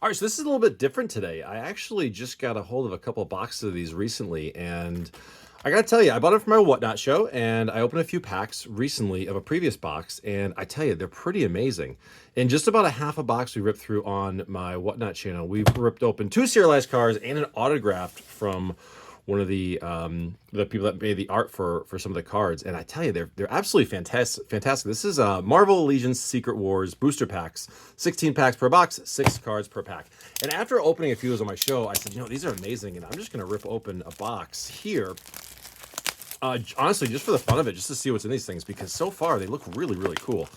All right, so this is a little bit different today. I actually just got a hold of a couple of boxes of these recently, and I gotta tell you, I bought it for my Whatnot show, and I opened a few packs recently of a previous box, and I tell you, they're pretty amazing. In just about a half a box we ripped through on my Whatnot channel, we've ripped open two serialized cards and an autographed from one of the people that made the art for some of the cards, and I tell you, they're absolutely fantastic. Fantastic. This is Marvel Allegiance Secret Wars booster packs, 16 packs per box, 6 cards per pack. And after opening a few of those on my show, I said, you know, these are amazing, and I'm just gonna rip open a box here. Honestly, just for the fun of it, just to see what's in these things, because so far they look really, really cool.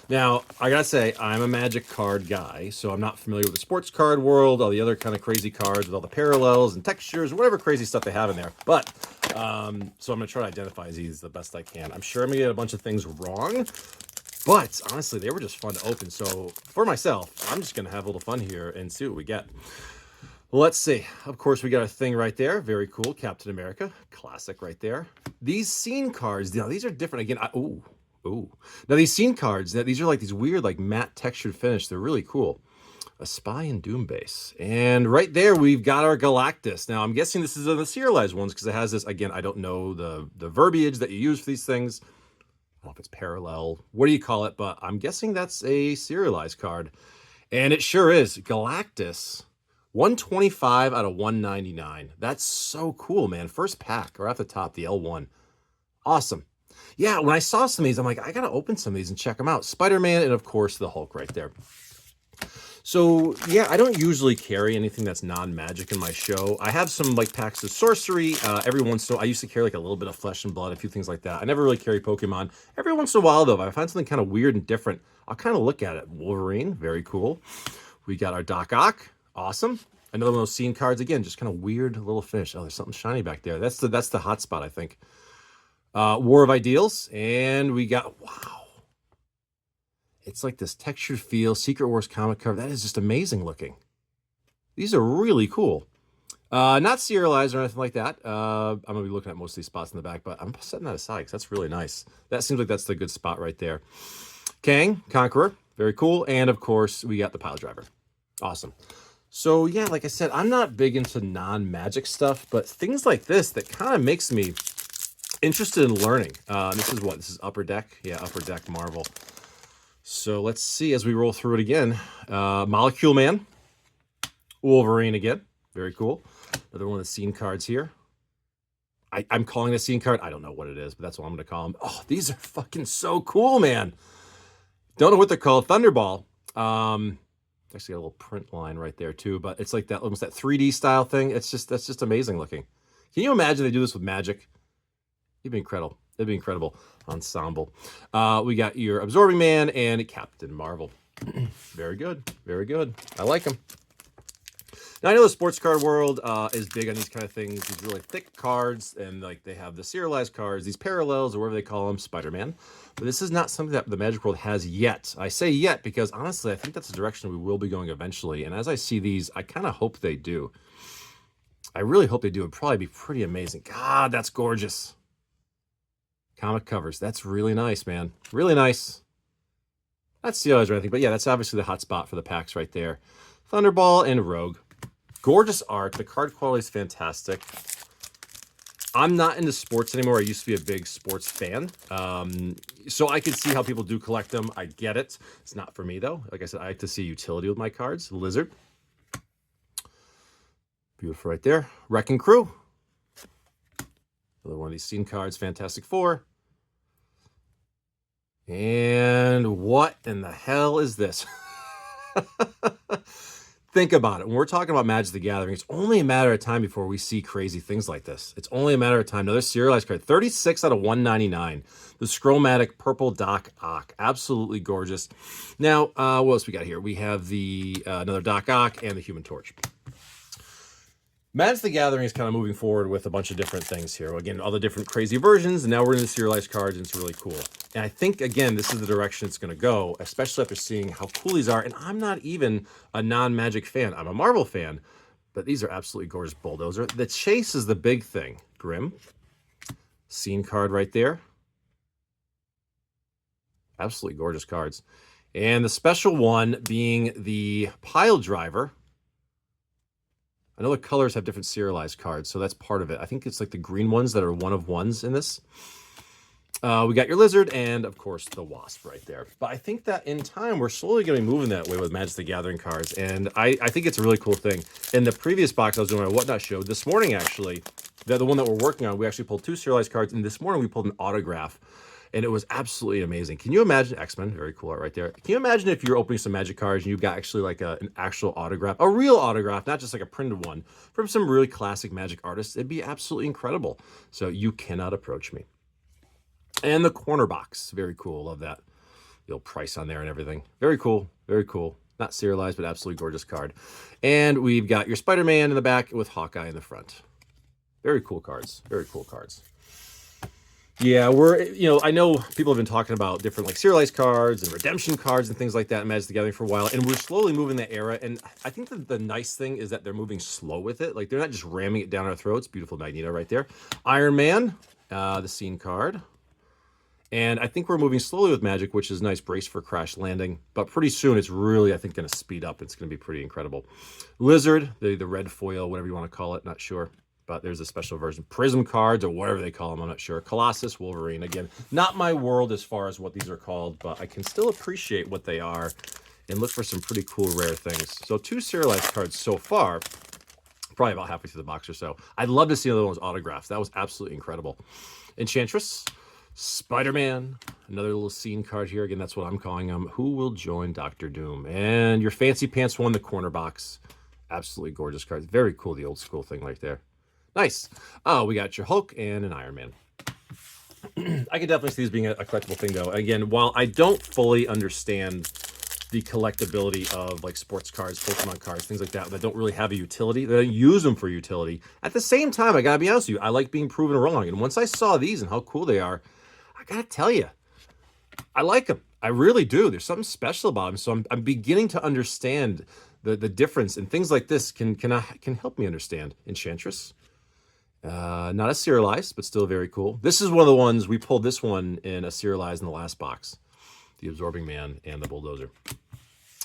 Now, I gotta say, I'm a Magic card guy, so I'm not familiar with the sports card world, all the other kind of crazy cards with all the parallels and textures, whatever crazy stuff they have in there. But, so I'm gonna try to identify these the best I can. I'm sure I'm gonna get a bunch of things wrong, but honestly, they were just fun to open. So for myself, I'm just gonna have a little fun here and see what we get. Let's see. Of course, we got a thing right there. Very cool. Captain America. Classic right there. These scene cards, now these are different. Again, ooh. Now these scene cards, these are like these weird, like matte textured finish. They're really cool. A Spy and Doom base. And right there, we've got our Galactus. Now, I'm guessing this is one of the serialized ones because it has this, again, I don't know the verbiage that you use for these things. I don't know if it's parallel. What do you call it? But I'm guessing that's a serialized card. And it sure is. Galactus. 125 out of 199. That's so cool, man. First pack, or at the top, the L1. Awesome. Yeah, when I saw some of these, I'm like, I gotta open some of these and check them out. Spider-Man, and of course, the Hulk right there. So, yeah, I don't usually carry anything that's non-magic in my show. I have some, like, packs of sorcery. Every once in a while, I used to carry, like, a little bit of Flesh and Blood, a few things like that. I never really carry Pokemon. Every once in a while, though, if I find something kind of weird and different, I'll kind of look at it. Wolverine, very cool. We got our Doc Ock. Awesome. Another one of those scene cards. Again, just kind of weird little finish. Oh, there's something shiny back there. That's the hot spot, I think. War of Ideals. And we got, wow. It's like this textured feel. Secret Wars comic cover. That is just amazing looking. These are really cool. Not serialized or anything like that. I'm going to be looking at most of these spots in the back, but I'm setting that aside because that's really nice. That seems like that's the good spot right there. Kang, Conqueror. Very cool. And, of course, we got the Pile Driver. Awesome. So, yeah, like I said, I'm not big into non-magic stuff, but things like this that kind of makes me interested in learning. This is what? This is Upper Deck? Yeah, Upper Deck Marvel. So let's see as we roll through it again. Molecule Man. Wolverine again. Very cool. Another one of the scene cards here. I'm calling it a scene card. I don't know what it is, but that's what I'm going to call them. Oh, these are fucking so cool, man. Don't know what they're called. Thunderball. Actually got a little print line right there too, but it's like that almost that 3D style thing. That's just amazing looking. Can you imagine they do this with magic? It'd be incredible. It'd be incredible. Ensemble. We got your Absorbing Man and Captain Marvel. Very good. Very good. I like them. Now, I know the sports card world is big on these kind of things. These really thick cards, and like they have the serialized cards, these parallels, or whatever they call them, Spider-Man. But this is not something that the Magic world has yet. I say yet because, honestly, I think that's the direction we will be going eventually. And as I see these, I kind of hope they do. I really hope they do. It'd probably be pretty amazing. God, that's gorgeous. Comic covers. That's really nice, man. Really nice. Not serialized or anything, but yeah, that's obviously the hot spot for the packs right there. Thunderball and Rogue. Gorgeous art. The card quality is fantastic. I'm not into sports anymore. I used to be a big sports fan. So I could see how people do collect them. I get it. It's not for me, though. Like I said, I like to see utility with my cards. Lizard. Beautiful right there. Wrecking Crew. Another one of these scene cards. Fantastic Four. And what in the hell is this? Think about it. When we're talking about Magic the Gathering, it's only a matter of time before we see crazy things like this. It's only a matter of time. Another serialized card. 36 out of 199. The Schromatic Purple Doc Ock. Absolutely gorgeous. Now, what else we got here? We have the another Doc Ock and the Human Torch. Magic the Gathering is kind of moving forward with a bunch of different things here. Again, all the different crazy versions, and now we're into serialized cards, and it's really cool. And I think, again, this is the direction it's going to go, especially after seeing how cool these are. And I'm not even a non-Magic fan. I'm a Marvel fan, but these are absolutely gorgeous. Bulldozer. The chase is the big thing. Grim. Scene card right there. Absolutely gorgeous cards. And the special one being the Pile Driver. I know the colors have different serialized cards, so that's part of it. I think it's like the green ones that are one of ones in this. We got your lizard and, of course, the wasp right there. But I think that in time, we're slowly going to be moving that way with Magic the Gathering cards. And I think it's a really cool thing. In the previous box I was doing my Whatnot show, this morning, actually, the one that we're working on, we actually pulled 2 serialized cards. And this morning, we pulled an autograph. And it was absolutely amazing. Can you imagine, X-Men, very cool art right there. Can you imagine if you're opening some Magic cards and you got actually like an actual autograph, a real autograph, not just like a printed one, from some really classic Magic artists? It'd be absolutely incredible. So you cannot approach me. And the corner box, very cool. Love that. The old price on there and everything. Very cool, very cool. Not serialized, but absolutely gorgeous card. And we've got your Spider-Man in the back with Hawkeye in the front. Very cool cards, very cool cards. Yeah, I know people have been talking about different like serialized cards and redemption cards and things like that in Magic the Gathering for a while, and we're slowly moving that era. And I think that the nice thing is that they're moving slow with it. Like, they're not just ramming it down our throats. Beautiful Magneto right there. Iron Man, the scene card. And I think we're moving slowly with Magic, which is nice. Brace for crash landing. But pretty soon, it's really, I think, going to speed up. It's going to be pretty incredible. Lizard, the red foil, whatever you want to call it, not sure. But there's a special version. Prism cards, or whatever they call them, I'm not sure. Colossus, Wolverine. Again, not my world as far as what these are called, but I can still appreciate what they are and look for some pretty cool, rare things. So 2 serialized cards so far. Probably about halfway through the box or so. I'd love to see another one with autographs. That was absolutely incredible. Enchantress. Spider-Man, another little scene card here. Again, that's what I'm calling him. Who will join Dr. Doom? And your Fancy Pants one, the corner box. Absolutely gorgeous cards. Very cool, the old school thing right there. Nice. Oh, we got your Hulk and an Iron Man. I can definitely see these being a collectible thing, though. Again, while I don't fully understand the collectability of like sports cards, Pokemon cards, things like that don't really have a utility, that I use them for utility. At the same time, I gotta be honest with you, I like being proven wrong. And once I saw these and how cool they are, I gotta tell you, I like them. I really do. There's something special about them. So I'm beginning to understand the difference, and things like this can help me understand. Enchantress, not a serialized, but still very cool. This is one of the ones we pulled. This one in a serialized in the last box, the Absorbing Man and the Bulldozer.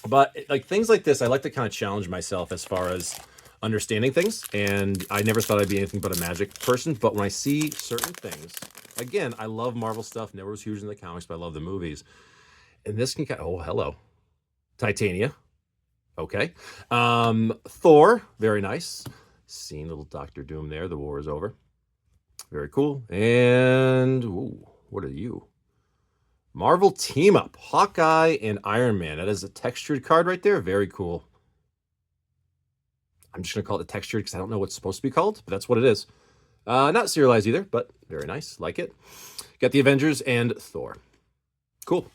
But like things like this, I like to kind of challenge myself as far as understanding things. And I never thought I'd be anything but a Magic person. But when I see certain things, again, I love Marvel stuff. Never was huge in the comics, but I love the movies. And this can kind of, oh, hello. Titania. Okay. Thor. Very nice. Seeing little Dr. Doom there. The war is over. Very cool. And, ooh, what are you? Marvel Team Up. Hawkeye and Iron Man. That is a textured card right there. Very cool. I'm just going to call it textured because I don't know what it's supposed to be called, but that's what it is. Not serialized either, but very nice. Like it. Got the Avengers and Thor. Cool.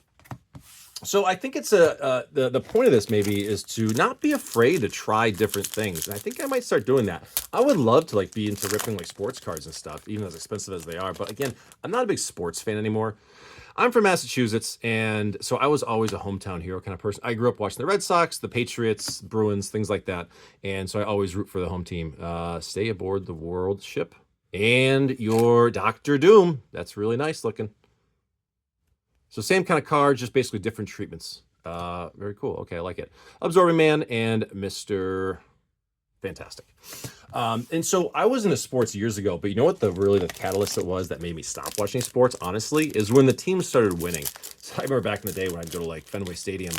So I think it's the point of this maybe is to not be afraid to try different things. And I think I might start doing that. I would love to like be into ripping like sports cards and stuff, even as expensive as they are. But again, I'm not a big sports fan anymore. I'm from Massachusetts, and so I was always a hometown hero kind of person. I grew up watching the Red Sox, the Patriots, Bruins, things like that. And so I always root for the home team. Stay aboard the world ship. And your Dr. Doom. That's really nice looking. So same kind of card, just basically different treatments. Very cool. Okay, I like it. Absorbing Man and Mr. Fantastic. And so I was into sports years ago, but you know what the catalyst it was that made me stop watching sports, honestly, is when the teams started winning. So I remember back in the day when I'd go to like Fenway Stadium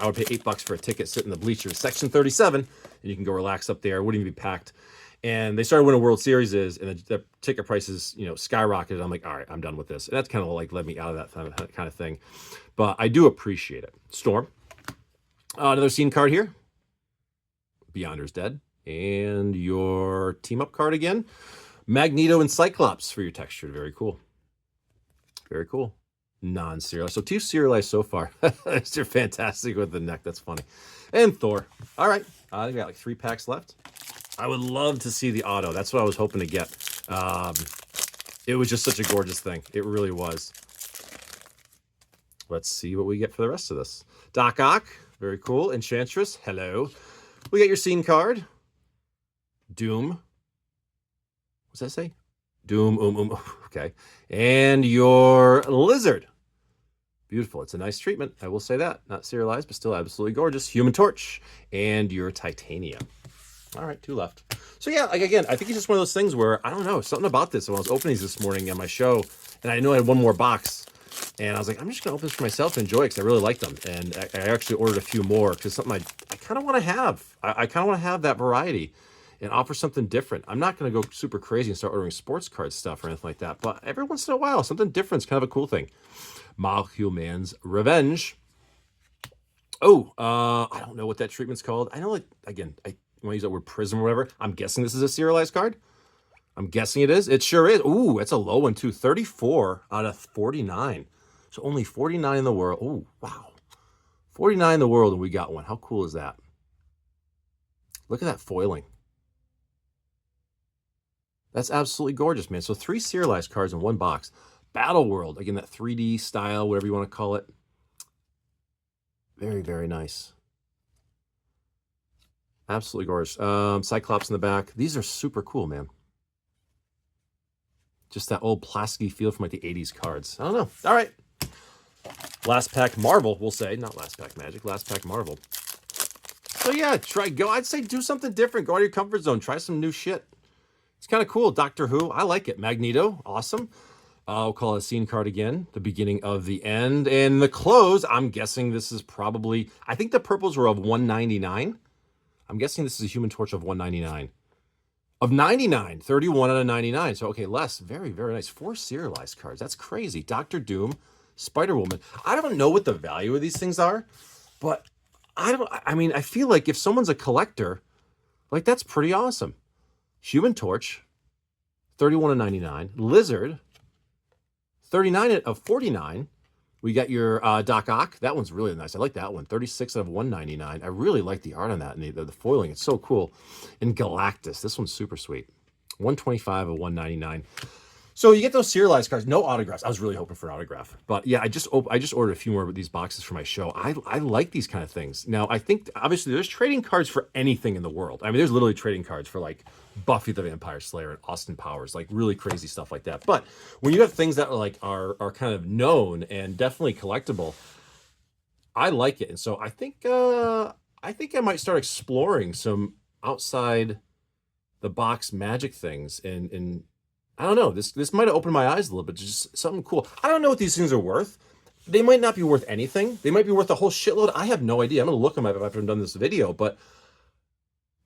I would pay $8 for a ticket, sit in the bleachers, section 37, and you can go relax up there. It wouldn't even be packed. And they started winning World Series, and the ticket prices, skyrocketed. I'm like, all right, I'm done with this. And that's kind of like led me out of that kind of thing. But I do appreciate it. Storm. Another scene card here. Beyonder's dead. And your team up card again. Magneto and Cyclops for your texture. Very cool. Very cool. Non-serialized. So 2 serialized so far. They're fantastic with the neck. That's funny. And Thor. All right. I think we got like 3 packs left. I would love to see the auto. That's what I was hoping to get. It was just such a gorgeous thing. It really was. Let's see what we get for the rest of this. Doc Ock. Very cool. Enchantress. Hello. We got your scene card. Doom. What's that say? Doom. Okay. And your Lizard. Beautiful. It's a nice treatment. I will say that. Not serialized, but still absolutely gorgeous. Human Torch. And your Titania. All right, 2 left. So yeah, like again, I think it's just one of those things where I don't know, something about this. When I was opening these this morning on my show, and I knew I had one more box, and I was like, I'm just gonna open this for myself to enjoy because I really like them, and I actually ordered a few more because something I kind of want to have. I kind of want to have that variety and offer something different. I'm not gonna go super crazy and start ordering sports card stuff or anything like that, but every once in a while, something different is kind of a cool thing. Molecule Man's Revenge. Oh, I don't know what that treatment's called. I know, like, again, I want to use that word prism or whatever. I'm guessing this is a serialized card. I'm guessing it is. It sure is. Ooh, it's a low one too. 34 out of 49. So only 49 in the world. Oh, wow. 49 in the world and we got one. How cool is that? Look at that foiling. That's absolutely gorgeous, man. So 3 serialized cards in one box. Battle World. Again, that 3D style, whatever you want to call it. Very, very nice. Absolutely gorgeous. Cyclops in the back. These are super cool, man. Just that old plasticky feel from like the 80s cards. I don't know. All right. Last pack Marvel, we'll say. Not last pack Magic. Last pack Marvel. So yeah, I'd say do something different. Go out of your comfort zone. Try some new shit. It's kind of cool. Doctor Who. I like it. Magneto. Awesome. I'll call it a scene card again. The beginning of the end. And the close, I'm guessing this is probably... I think the purples were of 199. I'm guessing this is a Human Torch of 199. Of 99. 31 out of 99. So, okay, less. Very, very nice. 4 serialized cards. That's crazy. Doctor Doom. Spider-Woman. I don't know what the value of these things are, but I mean, I feel like if someone's a collector, like that's pretty awesome. Human Torch, 31 of 99. Lizard, 39 of 49. We got your Doc Ock. That one's really nice. I like that one. 36 out of 199. I really like the art on that and the foiling. It's so cool. And Galactus. This one's super sweet. 125 of 199. So you get those serialized cards, no autographs. I was really hoping for an autograph, but yeah, I just ordered a few more of these boxes for my show. I like these kind of things. Now I think obviously there's trading cards for anything in the world. I mean, there's literally trading cards for like Buffy the Vampire Slayer and Austin Powers, like really crazy stuff like that. But when you have things that are kind of known and definitely collectible, I like it. And so I think I might start exploring some outside the box Magic things and I don't know. This might have opened my eyes a little bit. Just something cool. I don't know what these things are worth. They might not be worth anything. They might be worth a whole shitload. I have no idea. I'm gonna look them up after I've done this video, but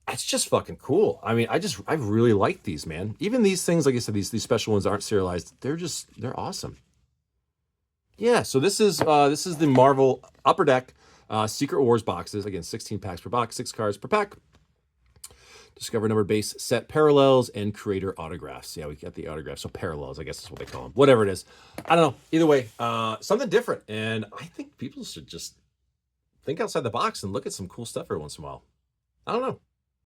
it's just fucking cool. I mean, I really like these, man. Even these things, like I said, these special ones aren't serialized. They're awesome. Yeah. So this is the Marvel Upper Deck Secret Wars boxes. Again, 16 packs per box, 6 cards per pack. Discover number base set parallels and creator autographs. Yeah, we got the autographs. So parallels, I guess is what they call them. Whatever it is. I don't know. Either way, something different. And I think people should just think outside the box and look at some cool stuff every once in a while. I don't know.